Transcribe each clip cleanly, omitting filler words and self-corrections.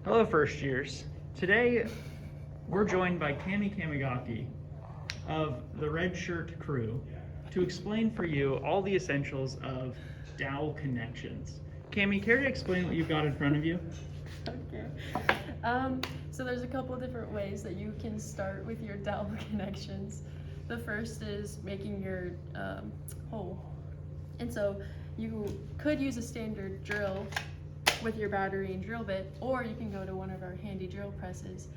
Hello, first years. Today, we're joined by Cami Kamigaki of the Red Shirt crew to explain for you all the essentials of dowel connections. Cami, care to explain what you've got in front of you? Okay. So there's a couple different ways that you can start with your dowel connections. The first is making your hole. And so you could use a standard drill with your battery and drill bit, or you can go to one of our handy drill presses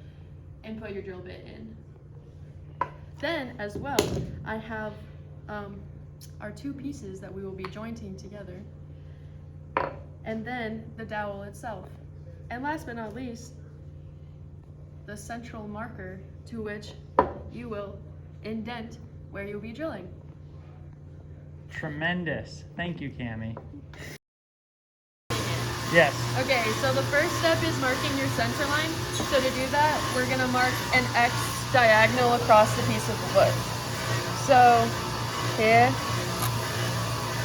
and put your drill bit in. Then as well, I have our two pieces that we will be jointing together, and then the dowel itself. And last but not least, the central marker to which you will indent where you'll be drilling. Tremendous. Thank you, Cami. Yes. Okay, so the first step is marking your center line. So to do that, we're gonna mark an X diagonal across the piece of wood. So here,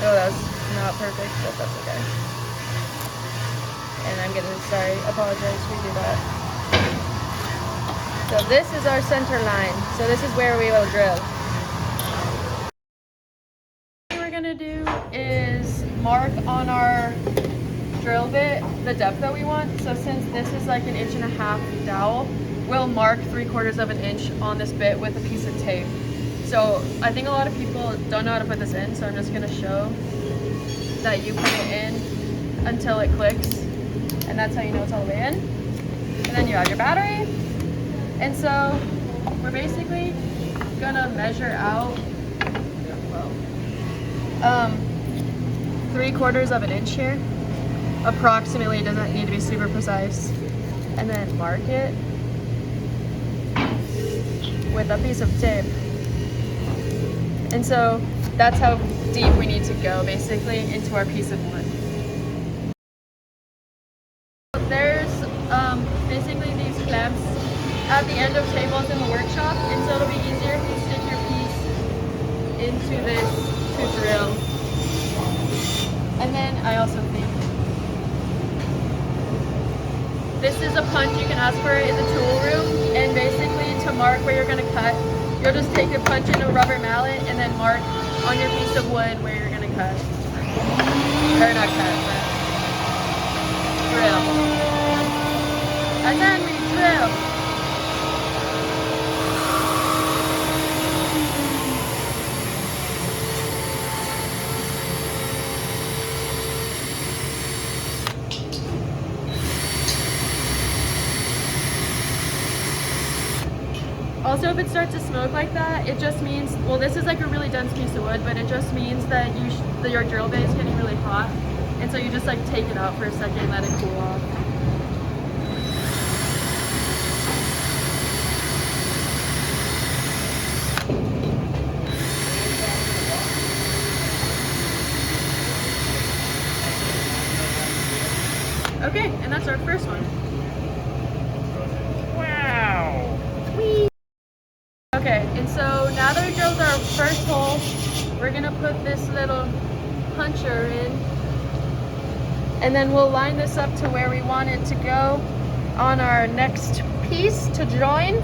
oh, that's not perfect, but that's okay. And I'm gonna, apologize, redo that. So this is our center line. So this is where we will drill. What we're gonna do is mark on our drill bit the depth that we want. So since this is like 1.5 inch dowel, we'll mark 3/4 of an inch on this bit with a piece of tape. So I think a lot of people don't know how to put this in, so I'm just gonna show that you put it in until it clicks, and that's how you know it's all the way in. And then you add your battery. And so we're basically gonna measure out 3/4 of an inch here. Approximately, it doesn't need to be super precise. And then mark it with a piece of tape. And so that's how deep we need to go, basically, into our piece of wood. There's basically these clamps at the end of tables in the workshop, and so it'll be easier if you stick your piece into this to drill. And then I also think this is a punch you can ask for in the tool room, and basically to mark where you're gonna cut, you'll just take a punch in a rubber mallet and then mark on your piece of wood where you're gonna cut. Or not cut, but drill. And then we drill. Also, if it starts to smoke like that, it just means, well, this is like a really dense piece of wood, but it just means that your drill bit is getting really hot. And so you just like take it out for a second and let it cool off. Okay, and that's our first one. Wow. Whee! Okay, and so now that we drilled our first hole, we're gonna put this little puncher in, and then we'll line this up to where we want it to go on our next piece to join.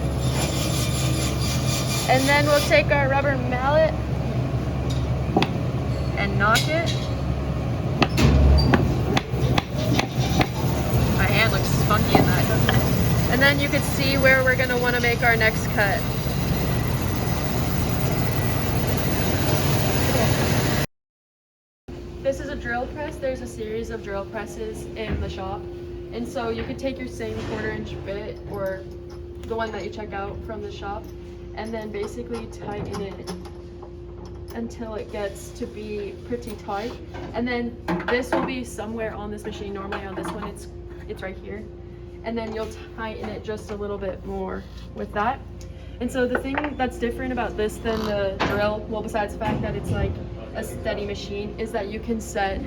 And then we'll take our rubber mallet and knock it. My hand looks funky in that, doesn't it? And then you can see where we're gonna wanna make our next cut. This is a drill press. There's a series of drill presses in the shop. And so you could take your same 1/4 inch bit, or the one that you check out from the shop, and then basically tighten it until it gets to be pretty tight. And then this will be somewhere on this machine. Normally on this one, it's right here. And then you'll tighten it just a little bit more with that. And so the thing that's different about this than the drill, well, besides the fact that it's like a steady machine, is that you can set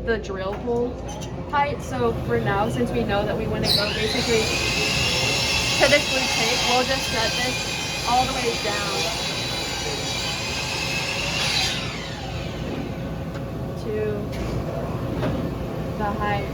the drill hole height. So for now, since we know that we want to go basically to this blue tape, we'll just set this all the way down to the height.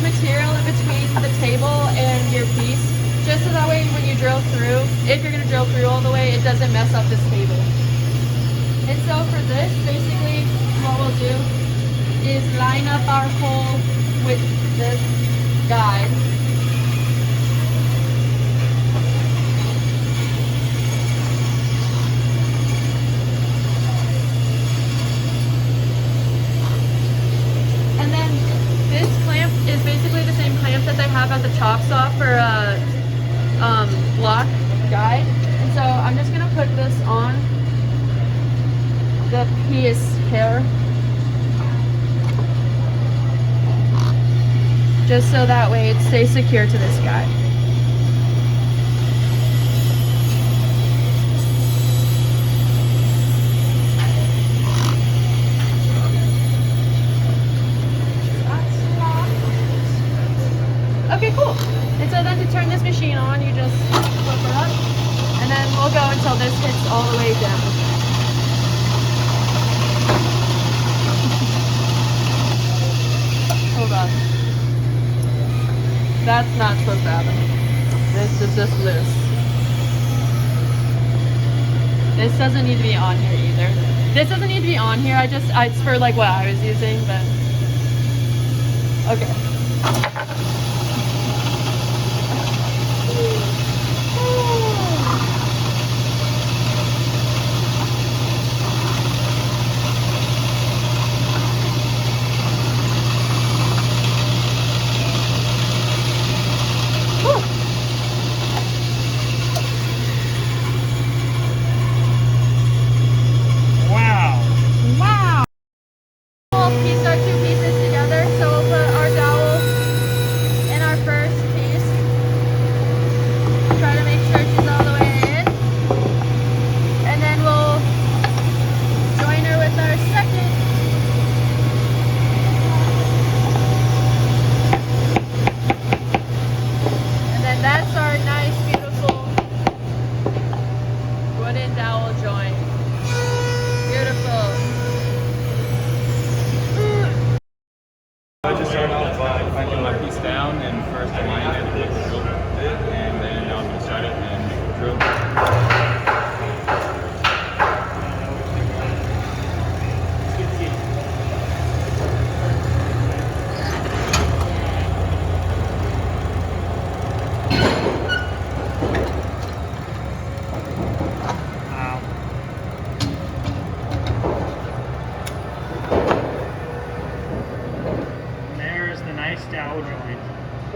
material in between the table and your piece, just so that way when you drill through, if you're going to drill through all the way, it doesn't mess up this table. And so for this, basically what we'll do is line up our hole with this guide. And then this clamp is basically the same clamp that they have at the chop saw for a block guide. And so I'm just gonna put this on the piece here, just so that way it stays secure to this guide. Okay, cool. And so then to turn this machine on, you just flip it up, and then we'll go until this hits all the way down. Hold on. That's not supposed to happen. This is just loose. This doesn't need to be on here either. This doesn't need to be on here. It's for like what I was using, but okay. Dowel joint. Beautiful. I just started off by clanking my piece down and first aligning it with the drill, and then now I'm going to start it and drill. There's the nice dowel joint.